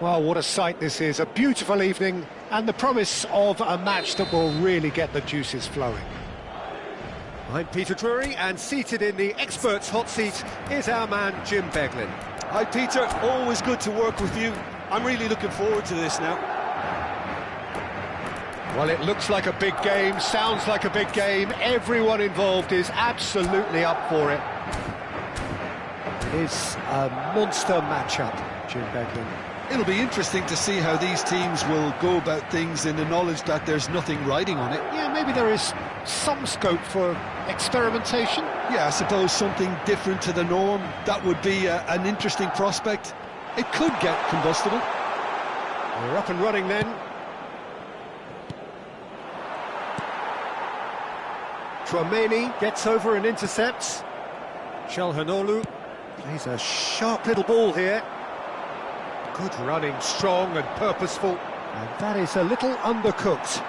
Well, what a sight this is. A beautiful evening and the promise of a match that will really get the juices flowing. I'm Peter Drury, and seated in the experts' hot seat is our man Jim Beglin. Hi Peter, always good to work with you. I'm really looking forward to this now. Well, it looks like a big game, sounds like a big game. Everyone involved is absolutely up for it. It's a monster matchup, Jim Beglin. It'll be interesting to see how these teams will go about things in the knowledge that there's nothing riding on it. Yeah, maybe there is some scope for experimentation. Yeah, I suppose something different to the norm. That would be an interesting prospect. It could get combustible. We're up and running then. Turnamen gets over and intercepts. Çalhanoğlu plays a sharp little ball here. Good running, strong and purposeful. And that is a little undercooked.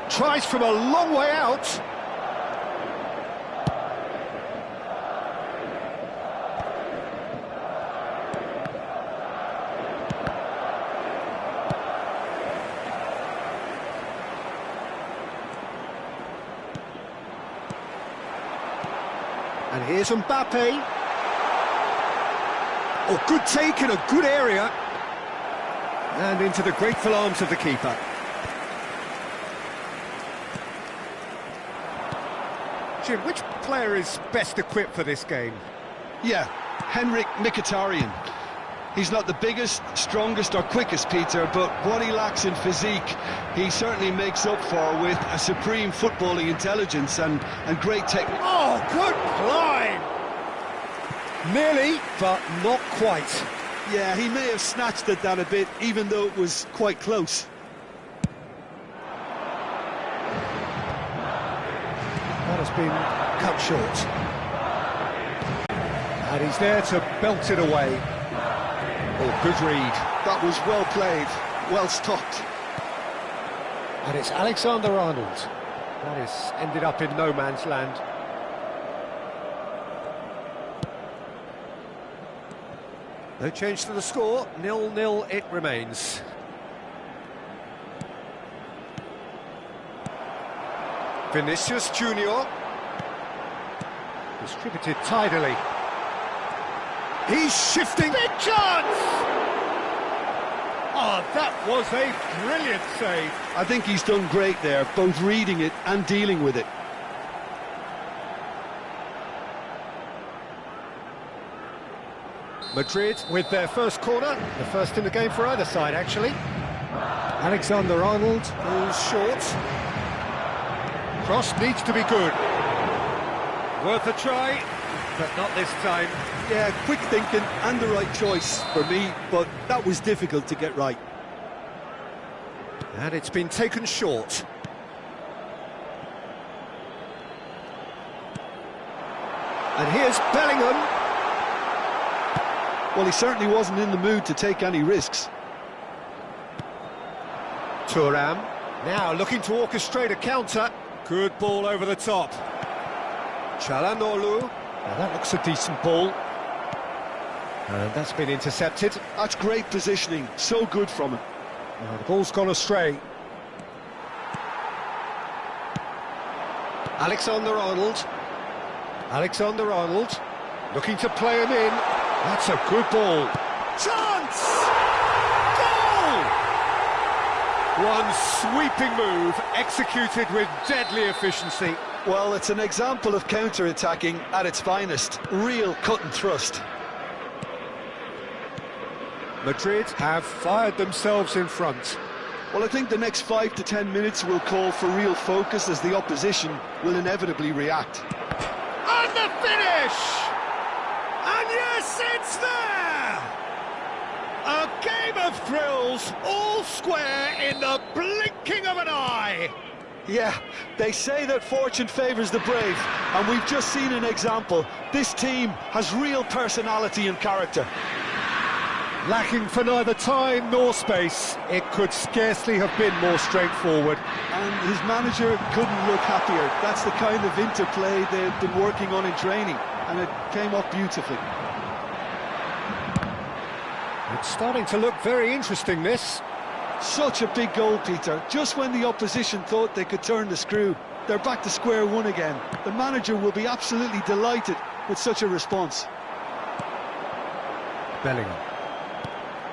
Tries from a long way out. And here's Mbappe. Oh, good take in a good area. And into the grateful arms of the keeper. Jim, which player is best equipped for this game? Yeah, Henrik Mkhitaryan. He's not the biggest, strongest or quickest, Peter, but what he lacks in physique, he certainly makes up for with a supreme footballing intelligence and great technique. Oh, good climb! Nearly, but not quite. Yeah, he may have snatched at that a bit, even though it was quite close. That has been cut short. And he's there to belt it away. Oh, good read. That was well played, well stopped. And it's Alexander-Arnold. That has ended up in no man's land. No change to the score, 0-0 it remains. Vinicius Junior. Distributed tidily. He's shifting. Big chance! Oh, that was a brilliant save. I think he's done great there, both reading it and dealing with it. Madrid with their first corner, the first in the game for either side, actually. Alexander-Arnold goes short. Cross needs to be good. Worth a try, but not this time. Yeah, quick thinking and the right choice for me, but that was difficult to get right. And it's been taken short. And here's Bellingham. Well, he certainly wasn't in the mood to take any risks. Thuram now looking to orchestrate a counter. Good ball over the top. Çalhanoğlu. Now that looks a decent ball. And that's been intercepted. That's great positioning, so good from him. Now the ball's gone astray. Alexander-Arnold. Alexander-Arnold looking to play him in. That's a good ball. Chance! Goal! One sweeping move, executed with deadly efficiency. Well, it's an example of counter-attacking at its finest. Real cut and thrust. Madrid have fired themselves in front. Well, I think the next 5 to 10 minutes will call for real focus as the opposition will inevitably react. And the finish! And yes, it's there! A game of thrills, all square in the blinking of an eye. Yeah, they say that fortune favours the brave, and we've just seen an example. This team has real personality and character. Lacking for neither time nor space, it could scarcely have been more straightforward. And his manager couldn't look happier. That's the kind of interplay they've been working on in training, and it came off beautifully. It's starting to look very interesting, this. Such a big goal, Peter. Just when the opposition thought they could turn the screw, they're back to square one again. The manager will be absolutely delighted with such a response. Bellingham.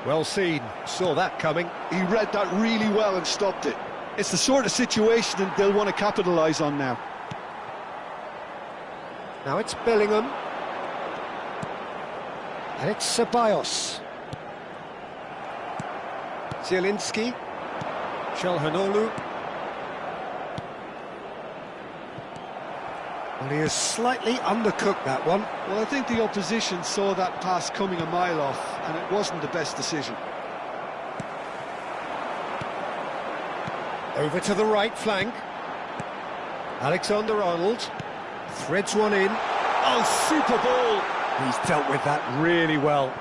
Well seen, saw that coming. He read that really well and stopped it. It's the sort of situation that they'll want to capitalise on now. Now it's Bellingham. And it's Ceballos. Zielinski. Çalhanoğlu. Well, he has slightly undercooked that one. Well, I think the opposition saw that pass coming a mile off, and it wasn't the best decision. Over to the right flank. Alexander-Arnold threads one in. Oh, super ball! He's dealt with that really well.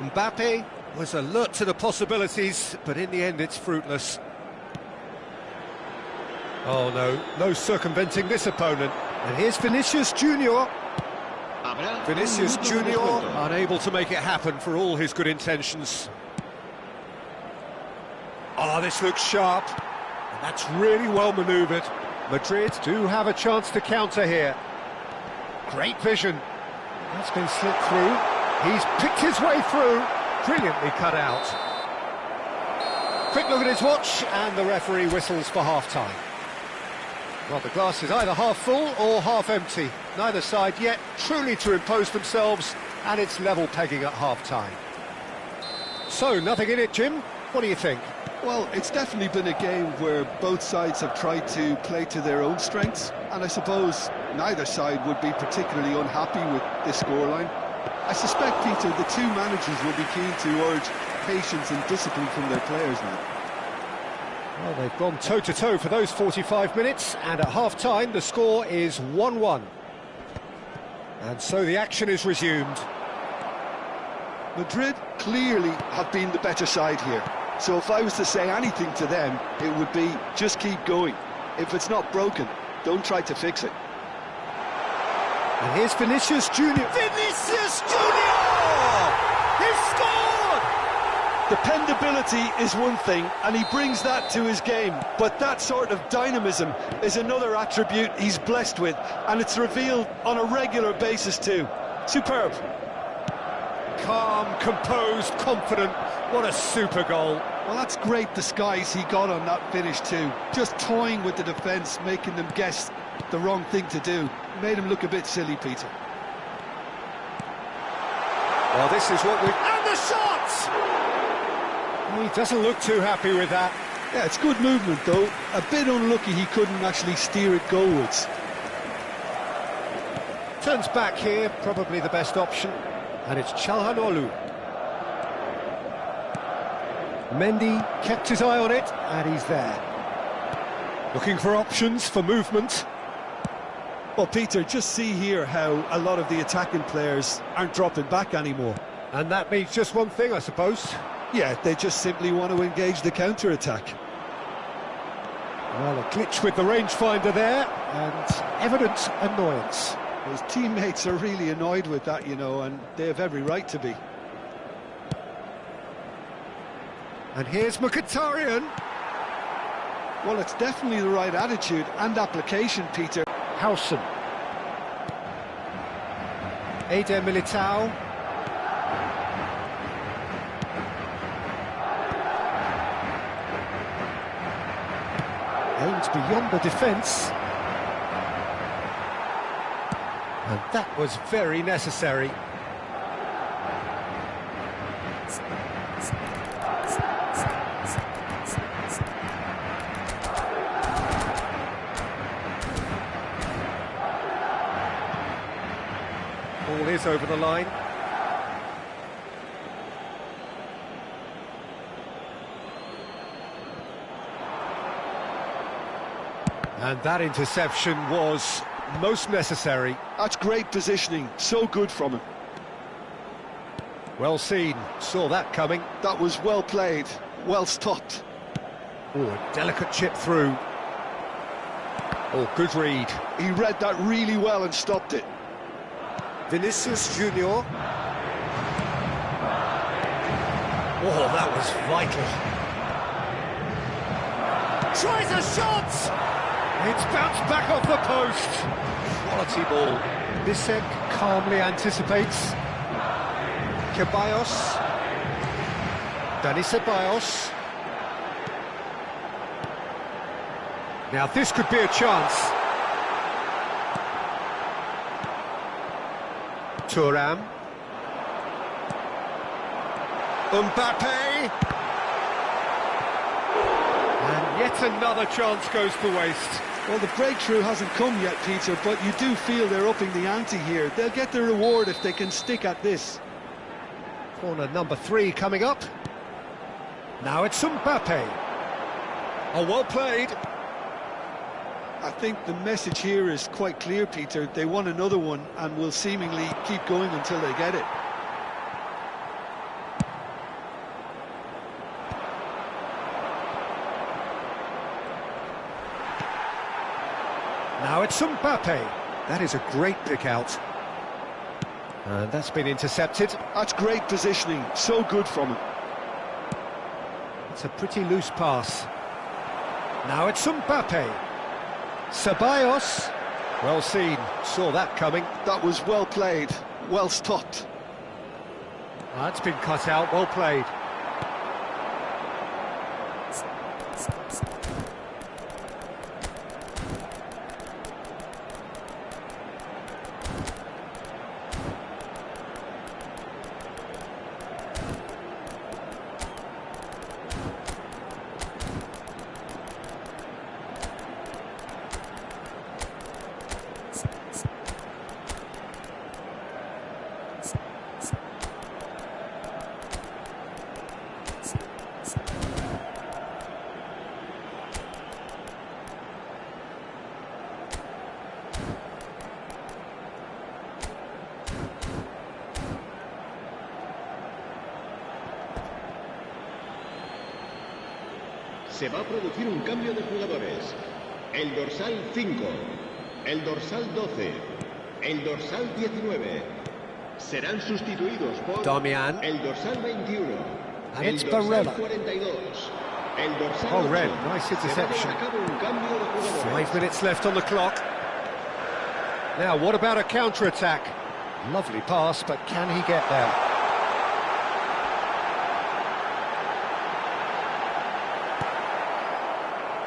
Mbappe was alert to the possibilities, but in the end it's fruitless. Oh no, no circumventing this opponent. And here's Vinicius Junior. Vinicius Junior unable to make it happen for all his good intentions. Oh, this looks sharp. And that's really well manoeuvred. Madrid do have a chance to counter here. Great vision. That's been slipped through. He's picked his way through. Brilliantly cut out. Quick look at his watch, and the referee whistles for half-time. Well, the glass is either half full or half empty. Neither side yet truly to impose themselves, and it's level pegging at half-time. So, nothing in it, Jim. What do you think? Well, it's definitely been a game where both sides have tried to play to their own strengths, and I suppose neither side would be particularly unhappy with this scoreline. I suspect, Peter, the two managers will be keen to urge patience and discipline from their players now. Well, they've gone toe-to-toe for those 45 minutes, and at half-time the score is 1-1. And so the action is resumed. Madrid clearly have been the better side here. So if I was to say anything to them, it would be just keep going. If it's not broken, don't try to fix it. And here's Vinicius Junior. Vinicius Junior! He's scored! Dependability is one thing, and he brings that to his game. But that sort of dynamism is another attribute he's blessed with, and it's revealed on a regular basis too. Superb. Calm, composed, confident. What a super goal. Well, that's great disguise he got on that finish too. Just toying with the defence, making them guess the wrong thing to do. Made him look a bit silly, Peter. Well, this is what we... And the shot! He doesn't look too happy with that. Yeah, it's good movement, though. A bit unlucky he couldn't actually steer it goalwards. Turns back here, probably the best option. And it's Çalhanoğlu. Mendy kept his eye on it, and he's there. Looking for options, for movement. Well, Peter, just see here how a lot of the attacking players aren't dropping back anymore. And that means just one thing, I suppose. Yeah, they just simply want to engage the counter-attack. Well, a glitch with the rangefinder there, and evident annoyance. His teammates are really annoyed with that, you know, and they have every right to be. And here's Mkhitaryan. Well, it's definitely the right attitude and application, Peter. Howson. Eder Militao. Aims beyond the defence. And that was very necessary. Ball is over the line. And that interception was most necessary. That's great positioning, so good from him. Well seen, saw that coming. That was well played, well stopped. Oh, a delicate chip through. Oh, good read. He read that really well and stopped it. Vinicius Junior. Oh, that was vital. Tries a shot! It's bounced back off the post. Quality ball. Bisek calmly anticipates. Ceballos. Dani Ceballos. Now this could be a chance. Thuram. Mbappe. And yet another chance goes to waste. Well, the breakthrough hasn't come yet, Peter, but you do feel they're upping the ante here. They'll get the reward if they can stick at this. Corner number 3 coming up. Now it's Mbappe. Oh, well played. I think the message here is quite clear, Peter. They want another one and will seemingly keep going until they get it. Now it's Mbappe. That is a great pick out. And that's been intercepted. That's great positioning. So good from him. It's a pretty loose pass. Now it's Mbappe. Ceballos. Well seen. Saw that coming. That was well played. Well stopped. That's been cut out. Well played. Se va a producir un cambio de jugadores. El dorsal 5, el dorsal 12, el dorsal 19 serán sustituidos por Damian. el dorsal 21, And el it's dorsal Barella. 42, el dorsal Oh, 8. Red, nice interception. Se va a llevar a cabo un cambio de jugadores. 5 minutes left on the clock. Now, what about a counter-attack? Lovely pass, but can he get there?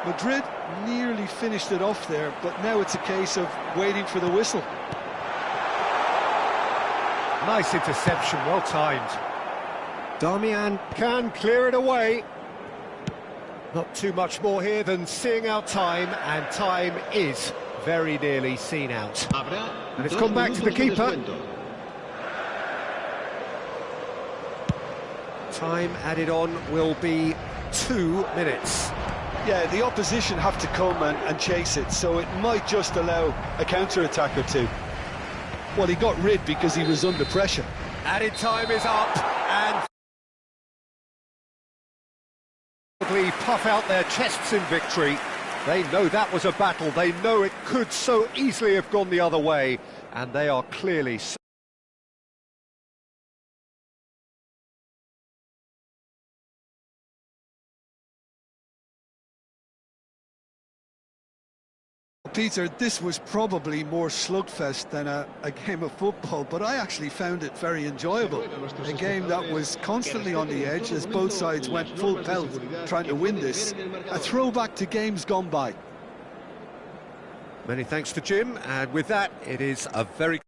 Madrid nearly finished it off there, but now it's a case of waiting for the whistle. Nice interception, well timed. Damian can clear it away. Not too much more here than seeing out time, and time is very nearly seen out. Habrá And it's 2 gone back to the minutos de keeper. descuento. Time added on will be 2 minutes. Yeah, the opposition have to come and chase it, so it might just allow a counter-attack or two. Well, he got rid because he was under pressure. Added time is up, and probably puff out their chests in victory. They know that was a battle. They know it could so easily have gone the other way, and they are clearly Peter, this was probably more slugfest than a game of football, but I actually found it very enjoyable. A game that was constantly on the edge as both sides went full pelt trying to win this. A throwback to games gone by. Many thanks to Jim, and with that, it is a very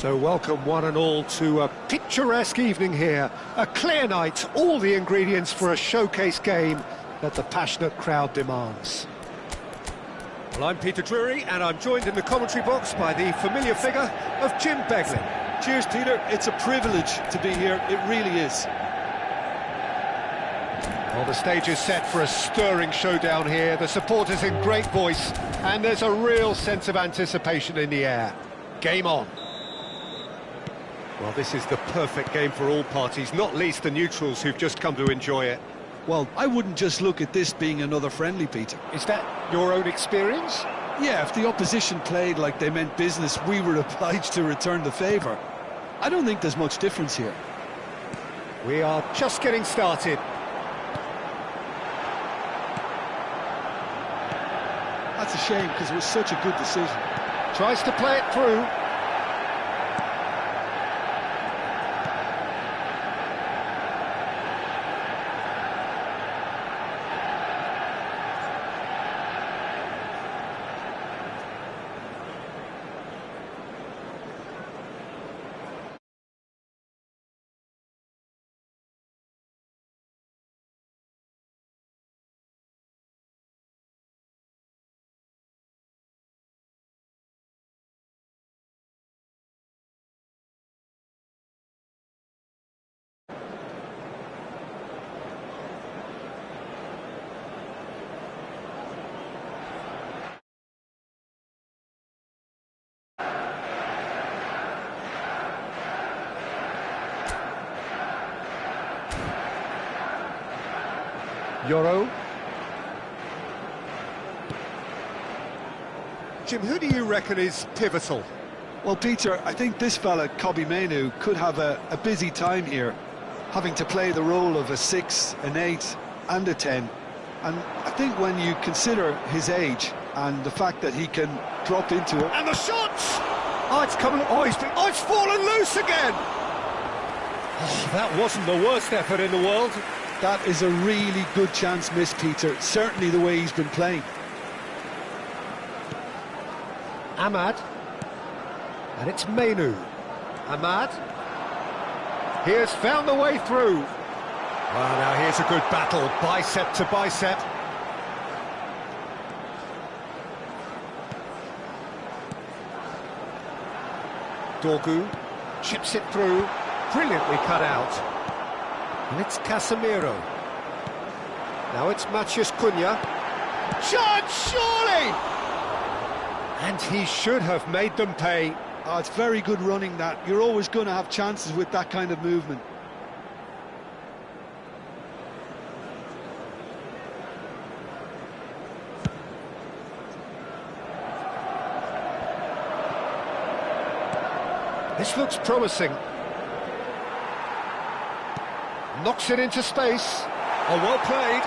So welcome one and all to a picturesque evening here. A clear night, all the ingredients for a showcase game that the passionate crowd demands. Well, I'm Peter Drury, and I'm joined in the commentary box by the familiar figure of Jim Beglin. Cheers, Peter. It's a privilege to be here. It really is. Well, the stage is set for a stirring showdown here. The supporters in great voice, and there's a real sense of anticipation in the air. Game on. Well, this is the perfect game for all parties, not least the neutrals who've just come to enjoy it. Well, I wouldn't just look at this being another friendly, Peter. Is that your own experience? Yeah, if the opposition played like they meant business, we were obliged to return the favour. I don't think there's much difference here. We are just getting started. That's a shame, because it was such a good decision. Tries to play it through. Yoro. Jim, who do you reckon is pivotal? Well, Peter, I think this fella, Kobbie Mainoo, could have a busy time here, having to play the role of a 6, an 8 and a 10. And I think when you consider his age and the fact that he can drop into it... And the shot! Oh, it's coming... Oh, it's fallen loose again! Oh, that wasn't the worst effort in the world. That is a really good chance missed, Peter, certainly the way he's been playing. Ahmad. And it's Mainoo. Ahmad. He has found the way through. Well, now here's a good battle, bicep to bicep. Dorgu chips it through, brilliantly cut out. And it's Casemiro. Now it's Matheus Cunha. Shot, surely! And he should have made them pay. Oh, it's very good running, that. You're always going to have chances with that kind of movement. This looks promising. Knocks it into space. Oh, well played.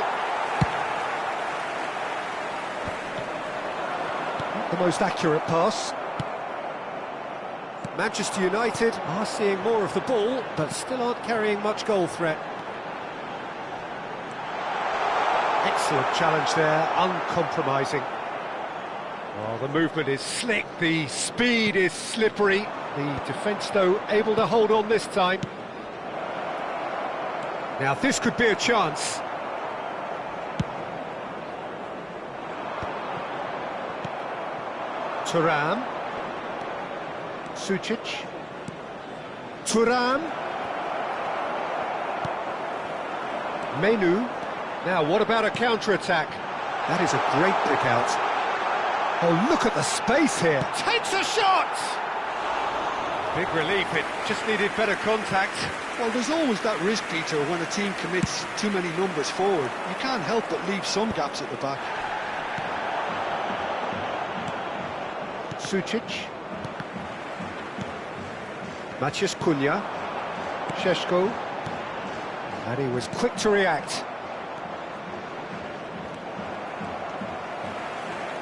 Not the most accurate pass. Manchester United are seeing more of the ball, but still aren't carrying much goal threat. Excellent challenge there, uncompromising. Oh, the movement is slick, the speed is slippery. The defence, though, able to hold on this time. Now, this could be a chance. Thuram. Sucic. Thuram. Mainoo. Now, what about a counter-attack? That is a great pick-out. Oh, look at the space here. Takes a shot! Big relief, it just needed better contact. Well, there's always that risk, Peter, when a team commits too many numbers forward. You can't help but leave some gaps at the back. Sucic. Matheus Cunha. Šeško. And he was quick to react.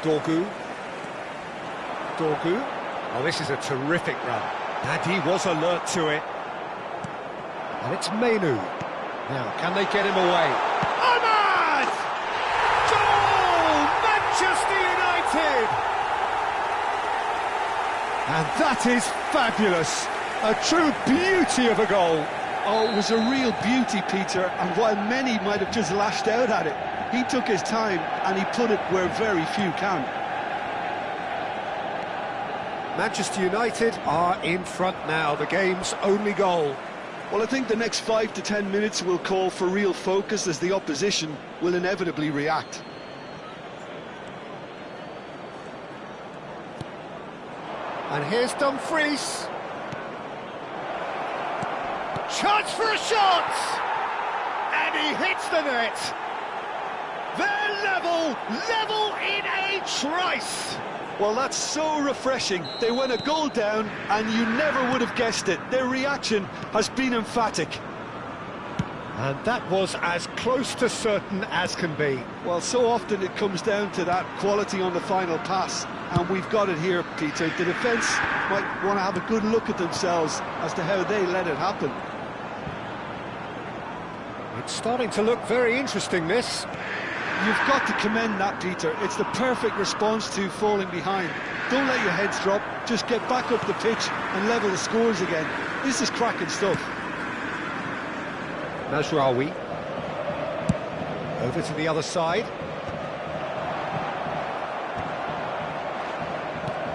Dorgu. Dorgu. Oh, this is a terrific run. And he was alert to it. And it's Mainoo. Now, can they get him away? Ahmad! Goal! Manchester United! And that is fabulous. A true beauty of a goal. Oh, it was a real beauty, Peter, and while many might have just lashed out at it, he took his time and he put it where very few can. Manchester United are in front now, the game's only goal. Well, I think the next 5 to 10 minutes will call for real focus as the opposition will inevitably react. And here's Dumfries. Chance for a shot! And he hits the net. They're level in a trice. Well, that's so refreshing. They went a goal down and you never would have guessed it. Their reaction has been emphatic. And that was as close to certain as can be. Well, so often it comes down to that quality on the final pass, and we've got it here, Peter. The defence might want to have a good look at themselves as to how they let it happen. It's starting to look very interesting, this. You've got to commend that, Peter. It's the perfect response to falling behind. Don't let your heads drop, just get back up the pitch and level the scores again. This is cracking stuff. Mazraoui. Over to the other side.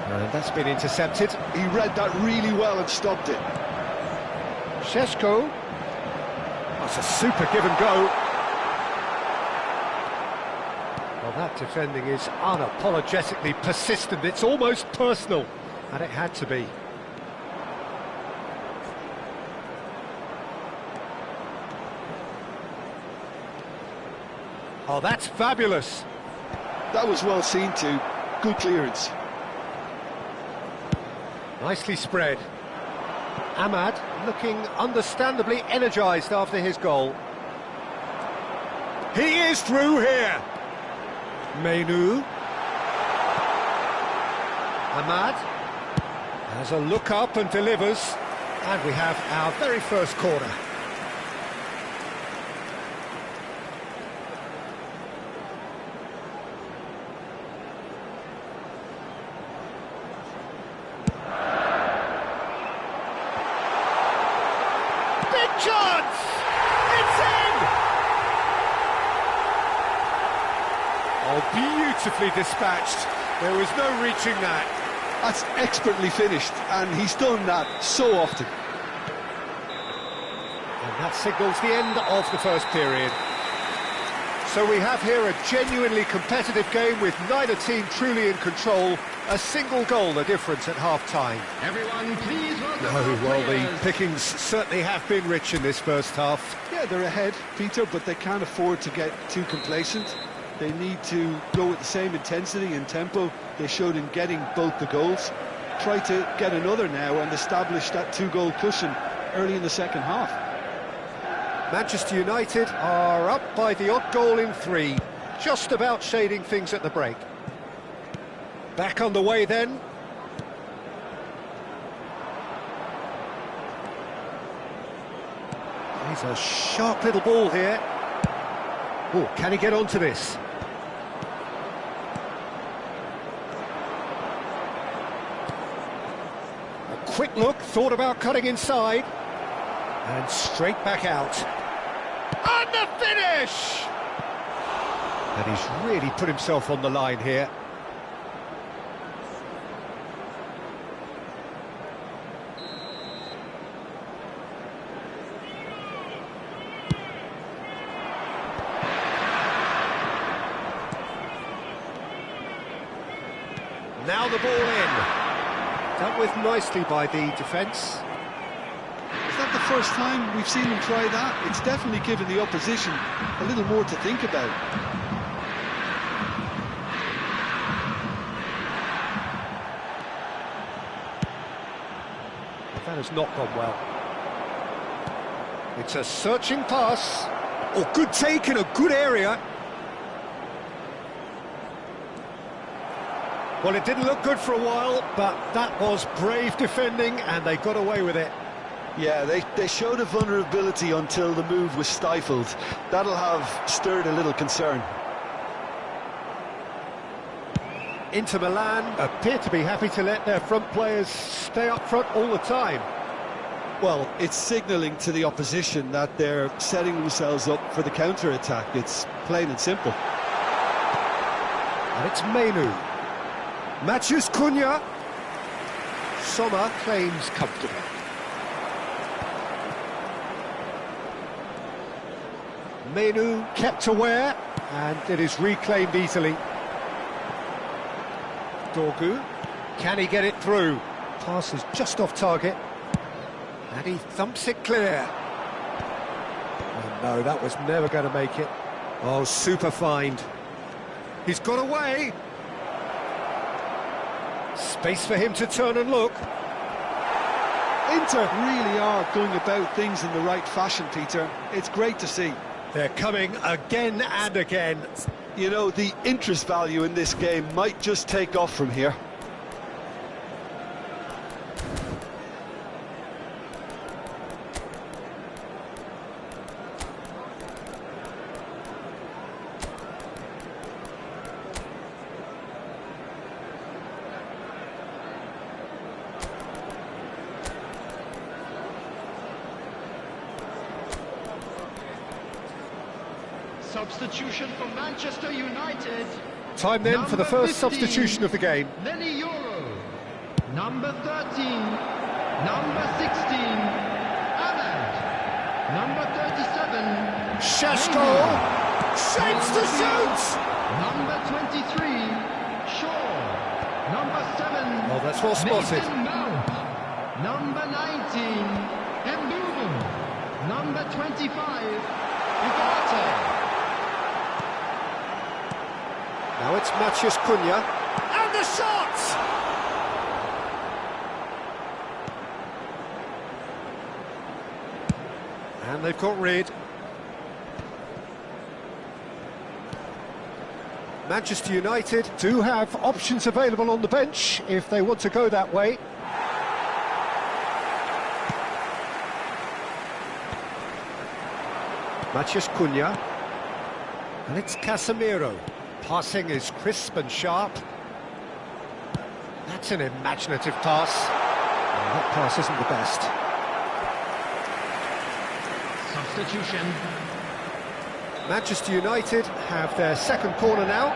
And that's been intercepted. He read that really well and stopped it. Šeško. That's a super give and go. Well, that defending is unapologetically persistent. It's almost personal, and it had to be. Oh, that's fabulous. That was well seen too. Good clearance. Nicely spread. Ahmad looking understandably energised after his goal. He is through here. Menu. Ahmad has a look up and delivers. And we have our very first corner. Big chance! It's in! Oh, beautifully dispatched. There was no reaching that. That's expertly finished, and he's done that so often. And that signals the end of the first period. So we have here a genuinely competitive game with neither team truly in control. A single goal the difference at half-time. Everyone, please welcome our Well, the players. pickings certainly have been rich in this first half. Yeah, they're ahead, Peter, but they can't afford to get too complacent. They need to go with the same intensity and tempo they showed in getting both the goals. Try to get another now and establish that two-goal cushion early in the second half. Manchester United are up by the odd goal in 3, just about shading things at the break. Back on the way then. He's a sharp little ball here. Oh, can he get onto this? A quick look, thought about cutting inside. And straight back out. And the finish! And he's really put himself on the line here. Now the ball in. Dealt with nicely by the defence. Is that the first time we've seen them try that? It's definitely given the opposition a little more to think about. That has not gone well. It's a searching pass. Oh, good take in a good area. Well, it didn't look good for a while, but that was brave defending, and they got away with it. Yeah, they showed a vulnerability until the move was stifled. That'll have stirred a little concern. Inter Milan appear to be happy to let their front players stay up front all the time. Well, it's signalling to the opposition that they're setting themselves up for the counter-attack. It's plain and simple. And it's Menu. Matches Cunha. Sommer claims comfortably. Menu kept aware, and it is reclaimed easily. Dorgu, can he get it through? Pass is just off target, and he thumps it clear. Oh no, that was never going to make it. Oh, super find. He's got away. Space for him to turn and look. Inter really are going about things in the right fashion, Peter. It's great to see. They're coming again and again. You know, the interest value in this game might just take off from here. Substitution for Manchester United. Time then for the first 15, substitution of the game. Lenny Euro. Number 13. Number 16. Ahmed. Number 37. Sheshko shapes to shoot. Number 23. Shaw. Number 7. Oh, that's well spotted. Mason Mount. Number 19. Mbubu. Number 25. Ugarte. Now it's Matheus Cunha. And the shot! And they've got rid. Manchester United do have options available on the bench if they want to go that way. Matheus Cunha. And it's Casemiro. Passing is crisp and sharp. That's an imaginative pass. Well, that pass isn't the best. Substitution. Manchester United have their second corner now.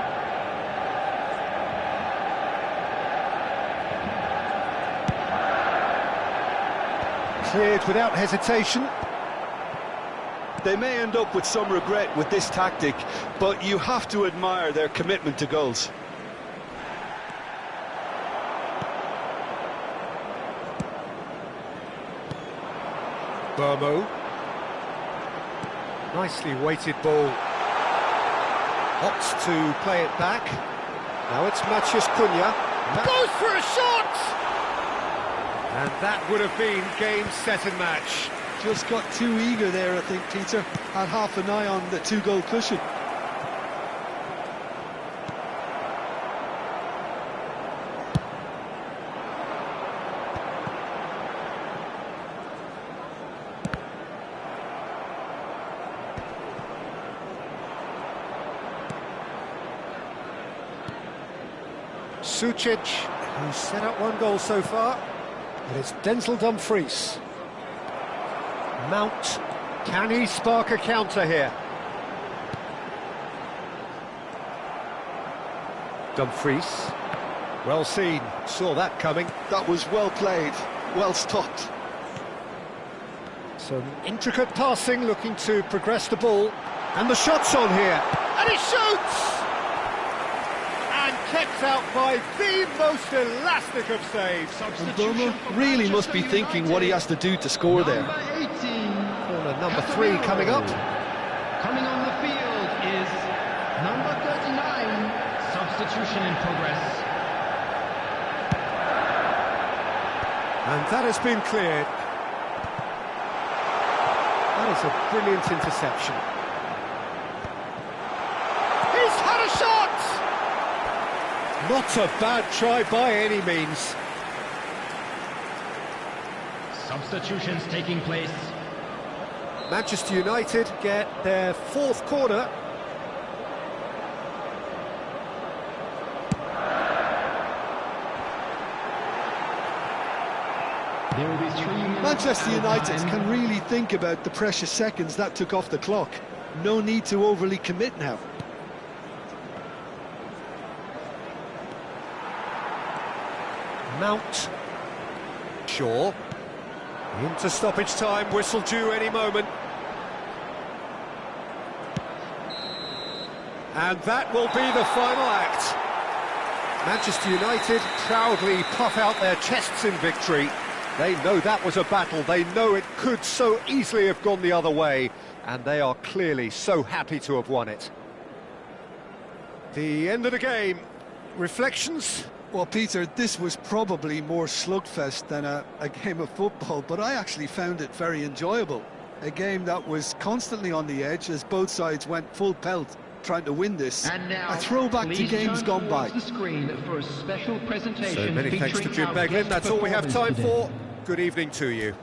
Cleared without hesitation. They may end up with some regret with this tactic, but you have to admire their commitment to goals. Burmo. Nicely weighted ball. Opts to play it back. Now it's Matheus Cunha. Goes for a shot! And that would have been game, set and match. Just got too eager there, I think, Peter. Had half an eye on the two-goal cushion. Sucic, who's set up one goal so far, but it's Denzel Dumfries. Mount, can he spark a counter here? Dumfries, well seen, saw that coming. That was well played, well stopped. Some intricate passing, looking to progress the ball. And the shot's on here, and he shoots! And kept out by the most elastic of saves. Burma really must be thinking what he has to do to score there. Corner number 3 coming up. Coming on the field is number 39. Substitution in progress. And that has been cleared. That is a brilliant interception. He's had a shot! Not a bad try by any means. Substitutions taking place. Manchester United get their 4th corner. There will be 3 minutes. Manchester United can really think about the precious seconds that took off the clock. No need to overly commit now. Mount. Shaw. Into stoppage time, whistle due any moment. And that will be the final act. Manchester United proudly puff out their chests in victory. They know that was a battle, they know it could so easily have gone the other way, and they are clearly so happy to have won it. The end of the game. Reflections? Well, Peter, this was probably more slugfest than a game of football, but I actually found it very enjoyable. A game that was constantly on the edge as both sides went full pelt trying to win this. And now, a throwback to games gone by. The screen for a special presentation. So many thanks to Jim Beglin. That's all we have time for. Good evening to you.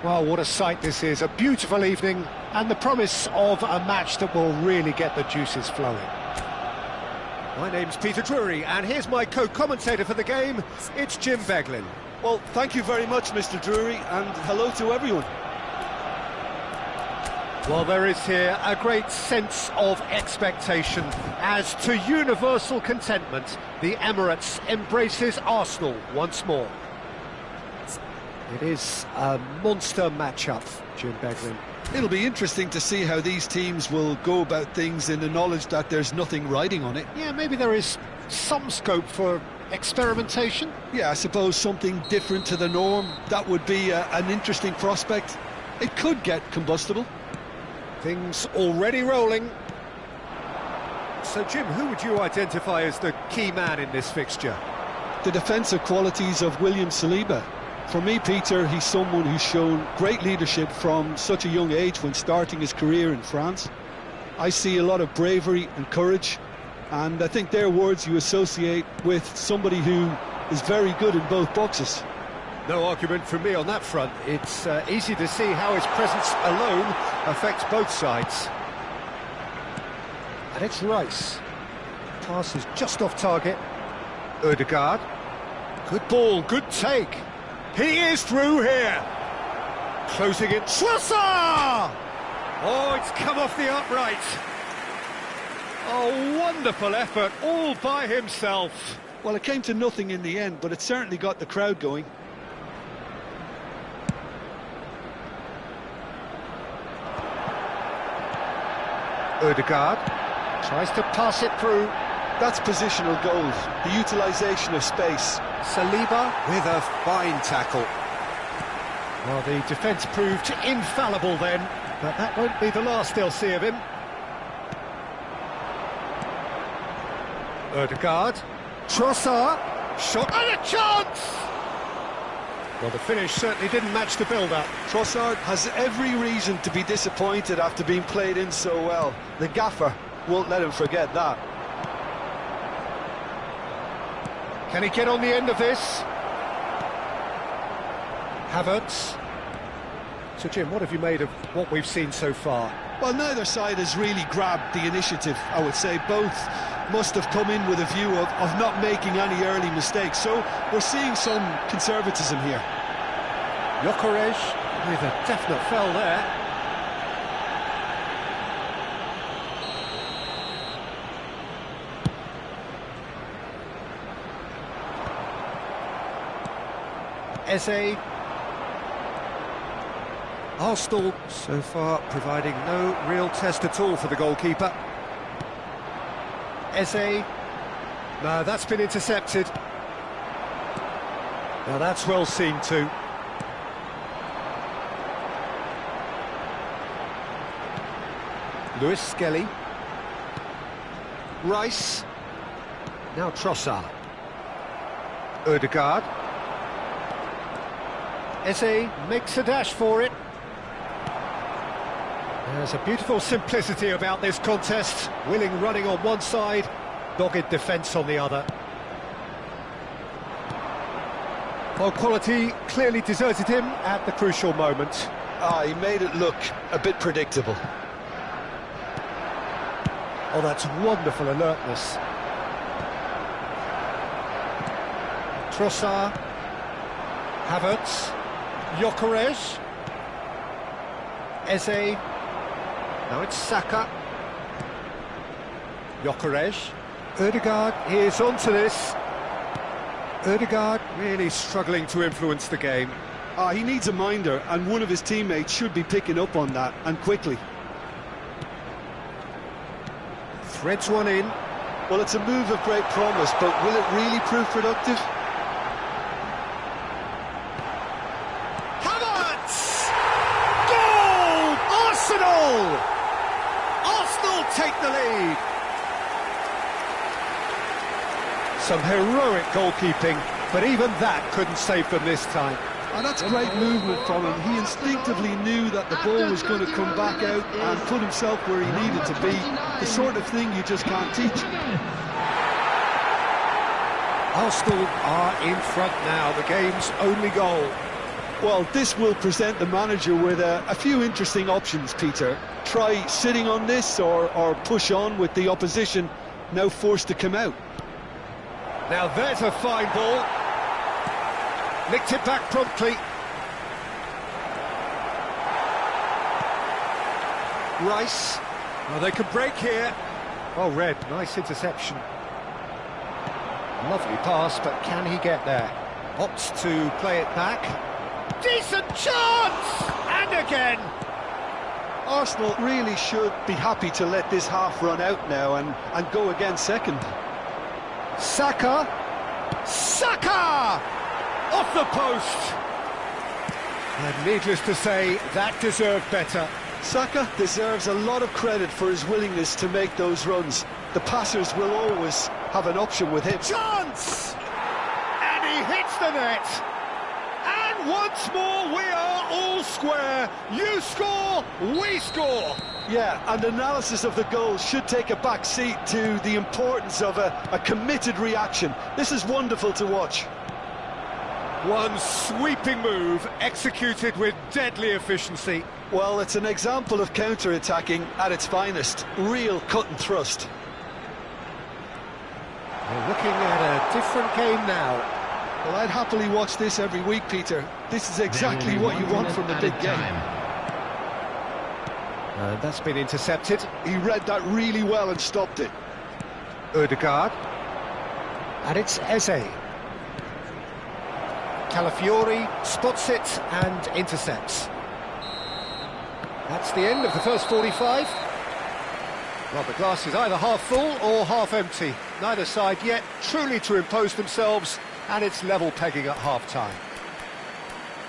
Well, what a sight this is. A beautiful evening and the promise of a match that will really get the juices flowing. My name's Peter Drury, and here's my co-commentator for the game. It's Jim Beglin. Well, thank you very much, Mr. Drury, and hello to everyone. Well, there is here a great sense of expectation as, to universal contentment, the Emirates embraces Arsenal once more. It is a monster matchup, Jim Beglin. It'll be interesting to see how these teams will go about things in the knowledge that there's nothing riding on it. Yeah, maybe there is some scope for experimentation. Yeah, I suppose something different to the norm. That would be an interesting prospect. It could get combustible. Things already rolling. So, Jim, who would you identify as the key man in this fixture? The defensive qualities of William Saliba. For me, Peter, he's someone who's shown great leadership from such a young age when starting his career in France. I see a lot of bravery and courage, and I think they're words you associate with somebody who is very good in both boxes. No argument from me on that front. It's easy to see how his presence alone affects both sides. And it's Rice. Pass is just off target. Ødegaard. Good ball, good take. He is through here. Closing in. Trossard! Oh, it's come off the upright. Oh, wonderful effort, all by himself. Well, it came to nothing in the end, but it certainly got the crowd going. Ødegaard tries to pass it through. That's positional goals, the utilisation of space. Saliba with a fine tackle. Well, the defence proved infallible then, but that won't be the last they'll see of him. Ødegaard, Trossard, shot and a chance! Well, the finish certainly didn't match the build-up. Trossard has every reason to be disappointed after being played in so well. The gaffer won't let him forget that. Can he get on the end of this? Havertz. So, Jim, what have you made of what we've seen so far? Well, neither side has really grabbed the initiative, I would say. Both must have come in with a view of not making any early mistakes. So we're seeing some conservatism here. Gyökeres with a definite foul there. Eze. Arsenal so far providing no real test at all for the goalkeeper. Eze. No, that's been intercepted. Now that's well seen too. Lewis Skelly. Rice. Now Trossard. Ødegaard. Eze makes a dash for it. There's a beautiful simplicity about this contest. Willing running on one side, dogged defence on the other. Well, quality clearly deserted him at the crucial moment. He made it look a bit predictable. Oh, that's wonderful alertness. Trossard. Havertz. Gyökeres. Eze. Now it's Saka. Gyökeres. Ødegaard is onto this. Ødegaard really struggling to influence the game. He needs a minder, and one of his teammates should be picking up on that, and quickly. Threads one in. Well, it's a move of great promise, but will it really prove productive? Havertz! Goal! Arsenal! Arsenal take the lead. Some heroic goalkeeping, but even that couldn't save them this time. And that's great movement from him. He instinctively knew that the ball was going to come back out and put himself where he needed to be. The sort of thing you just can't teach. Arsenal are in front now, the game's only goal. Well, this will present the manager with a few interesting options, Peter. Try sitting on this or push on with the opposition now forced to come out. Now there's a fine ball. Nicked it back promptly. Rice. Oh, they can break here. Oh, Red, nice interception. Lovely pass, but can he get there? Opts to play it back. Decent chance! And again! Arsenal really should be happy to let this half run out now and go again second. Saka! Saka! Off the post! And needless to say, that deserved better. Saka deserves a lot of credit for his willingness to make those runs. The passers will always have an option with him. Chance! And he hits the net! And once more we are all square. You score, we score. Yeah, and analysis of the goal should take a back seat to the importance of a committed reaction. This is wonderful to watch. One sweeping move executed with deadly efficiency. Well, it's an example of counter-attacking at its finest. Real cut and thrust. We're looking at a different game now. Well, I'd happily watch this every week, Peter. This is exactly what you want from a big game. That's been intercepted. He read that really well and stopped it. Odegaard. And it's Eze. Calafiori spots it and intercepts. That's the end of the first 45. Well, the glass is either half full or half empty. Neither side yet truly to impose themselves, and it's level pegging at half-time.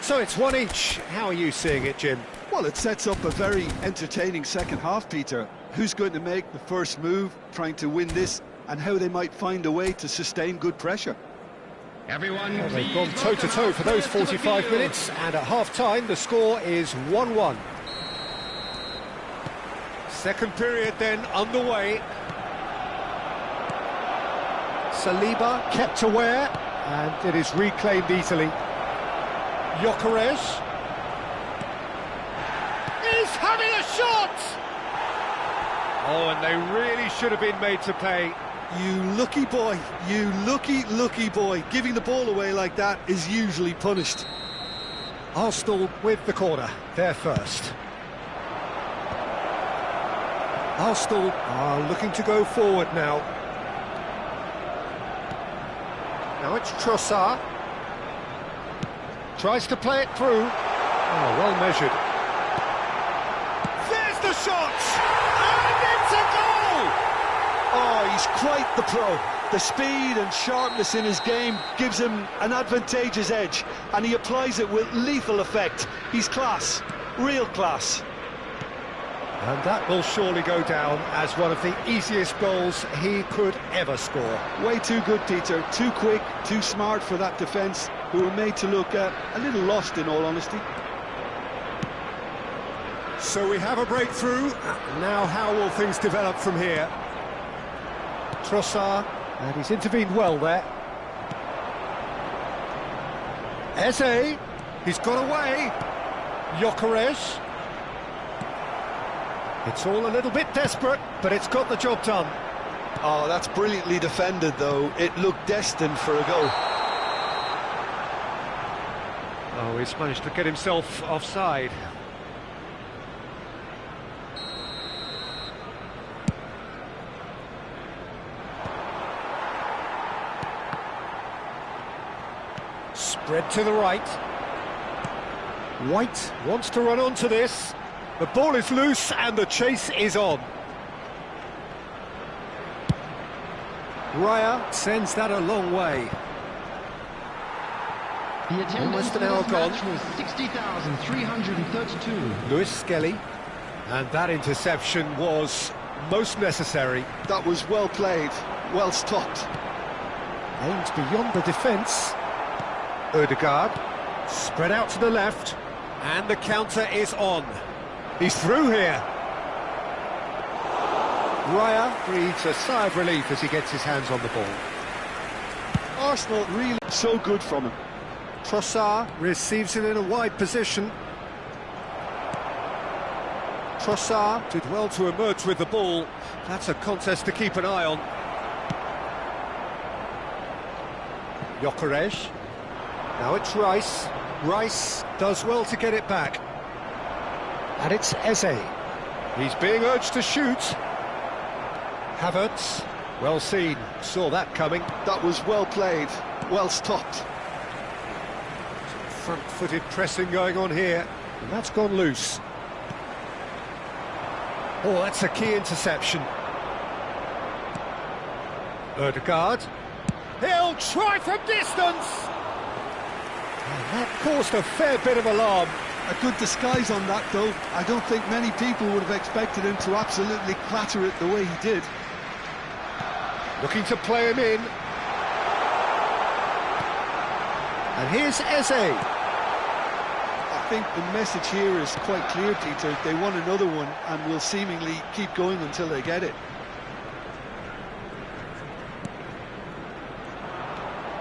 So it's one each. How are you seeing it, Jim? Well, it sets up a very entertaining second half, Peter. Who's going to make the first move, trying to win this, and how they might find a way to sustain good pressure. Everyone, well, they've gone toe-to-toe for those 45 minutes, and at half-time the score is 1-1. Second period then underway. Saliba kept aware, and it is reclaimed easily. Gyökeres is having a shot! Oh, and they really should have been made to pay. You lucky boy, you lucky boy. Giving the ball away like that is usually punished. Arsenal with the corner, they're first. Arsenal are looking to go forward now. Now it's Trossard. Tries to play it through. Oh, well measured. There's the shot! And it's a goal! Oh, he's quite the pro. The speed and sharpness in his game gives him an advantageous edge, and he applies it with lethal effect. He's class, real class. And that will surely go down as one of the easiest goals he could ever score. Way too good, Peter. Too quick, too smart for that defence, who were made to look a little lost, in all honesty. So we have a breakthrough. Now how will things develop from here? Trossard, and he's intervened well there. Eze, he's got away. Gyökeres. It's all a little bit desperate, but it's got the job done. Oh, that's brilliantly defended, though. It looked destined for a goal. Oh, he's managed to get himself offside. Spread to the right. White wants to run onto this. The ball is loose and the chase is on. Raya sends that a long way. The attendance Almost an for hour this gone. match was 60,332. Lewis Skelly, and that interception was most necessary. That was well played, well stopped. Aimed beyond the defence. Odegaard, spread out to the left, and the counter is on. He's through here. Raya breathes a sigh of relief as he gets his hands on the ball. Arsenal really so good from him. Trossard receives it in a wide position. Trossard did well to emerge with the ball. That's a contest to keep an eye on. Gyökeres. Now it's Rice. Rice does well to get it back. And it's Eze. He's being urged to shoot. Havertz. Well seen. Saw that coming. That was well played, well stopped. Front-footed pressing going on here. And that's gone loose. Oh, that's a key interception. Ødegaard. He'll try from distance! And that caused a fair bit of alarm. A good disguise on that, though. I don't think many people would have expected him to absolutely clatter it the way he did. Looking to play him in. And here's Eze. I think the message here is quite clear, Peter. They want another one and will seemingly keep going until they get it.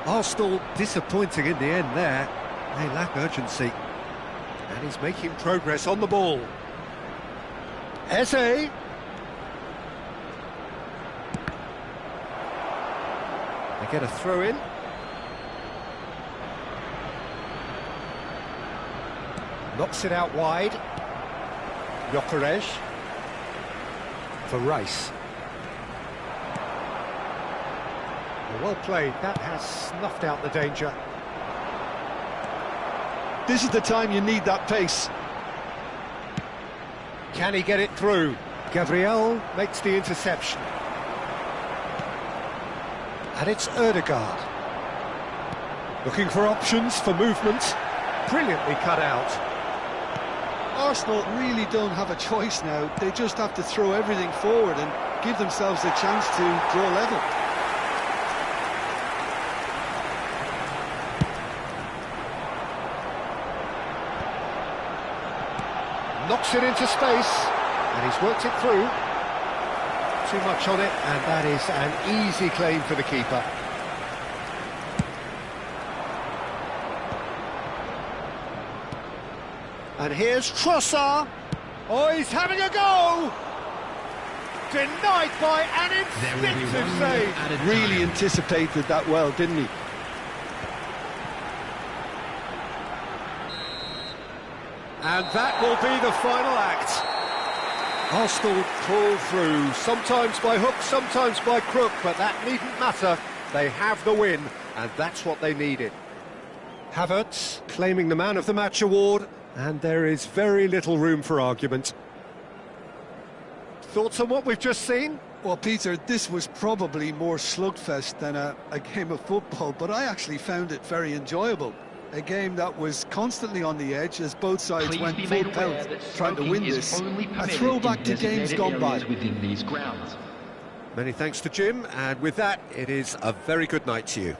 Arsenal disappointing in the end there. They lack urgency. And he's making progress on the ball. Eze. They get a throw in. Knocks it out wide. Gyökeres. For Rice. Well played. That has snuffed out the danger. This is the time you need that pace. Can he get it through? Gabriel makes the interception. And it's Ødegaard. Looking for options for movement. Brilliantly cut out. Arsenal really don't have a choice now. They just have to throw everything forward and give themselves a chance to draw level. Knocks it into space, and he's worked it through. Too much on it, and that is an easy claim for the keeper. And here's Trossard. Oh, he's having a go! Denied by an instinctive save. Really anticipated that well, didn't he? And that will be the final act. Arsenal pull through, sometimes by hook, sometimes by crook, but that needn't matter. They have the win, and that's what they needed. Havertz claiming the Man of the Match award, and there is very little room for argument. Thoughts on what we've just seen? Well, Peter, this was probably more slugfest than a game of football, but I actually found it very enjoyable. A game that was constantly on the edge as both sides went full pelt trying to win this. A throwback to games gone by. Within these grounds. Many thanks to Jim, and with that, it is a very good night to you.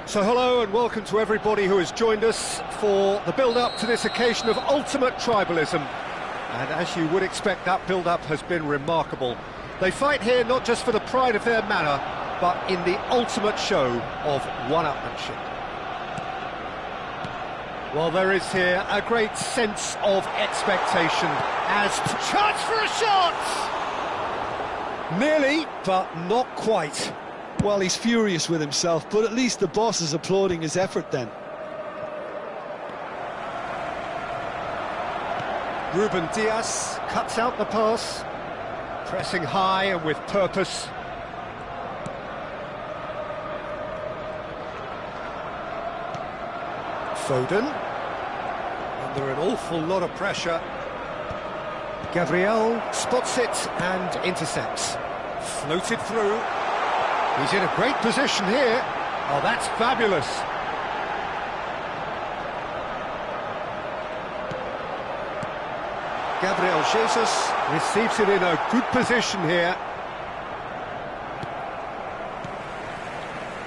So hello and welcome to everybody who has joined us for the build-up to this occasion of ultimate tribalism. And as you would expect, that build-up has been remarkable. They fight here not just for the pride of their manor, but in the ultimate show of one-upmanship. Well, there is here a great sense of expectation as chance for a shot! Nearly, but not quite. Well, he's furious with himself, but at least the boss is applauding his effort then. Ruben Dias cuts out the pass, pressing high and with purpose. Foden, under an awful lot of pressure. Gabriel spots it and intercepts. Floated through. He's in a great position here. Oh, that's fabulous. Gabriel Jesus receives it in a good position here.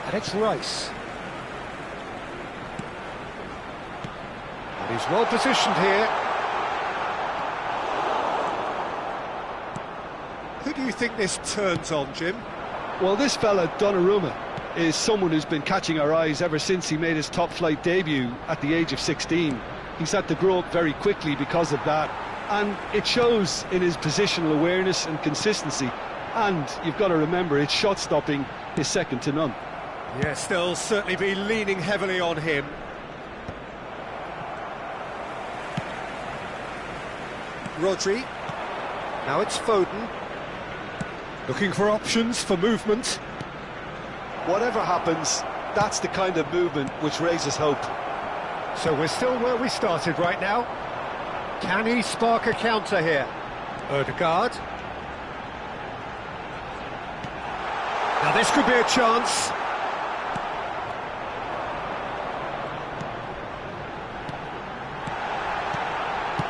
And it's Rice. And he's well positioned here. Who do you think this turns on, Jim? Well, this fella, Donnarumma, is someone who's been catching our eyes ever since he made his top-flight debut at the age of 16. He's had to grow up very quickly because of that, and it shows in his positional awareness and consistency. And you've got to remember, his shot-stopping is second to none. Yes, they'll certainly be leaning heavily on him. Rodri. Now it's Foden. Looking for options for movement. Whatever happens, that's the kind of movement which raises hope. So we're still where we started right now. Can he spark a counter here? Odegaard. Now this could be a chance.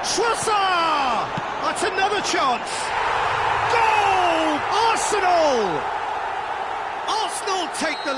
Trossard! That's another chance. Goal! Arsenal! Arsenal take the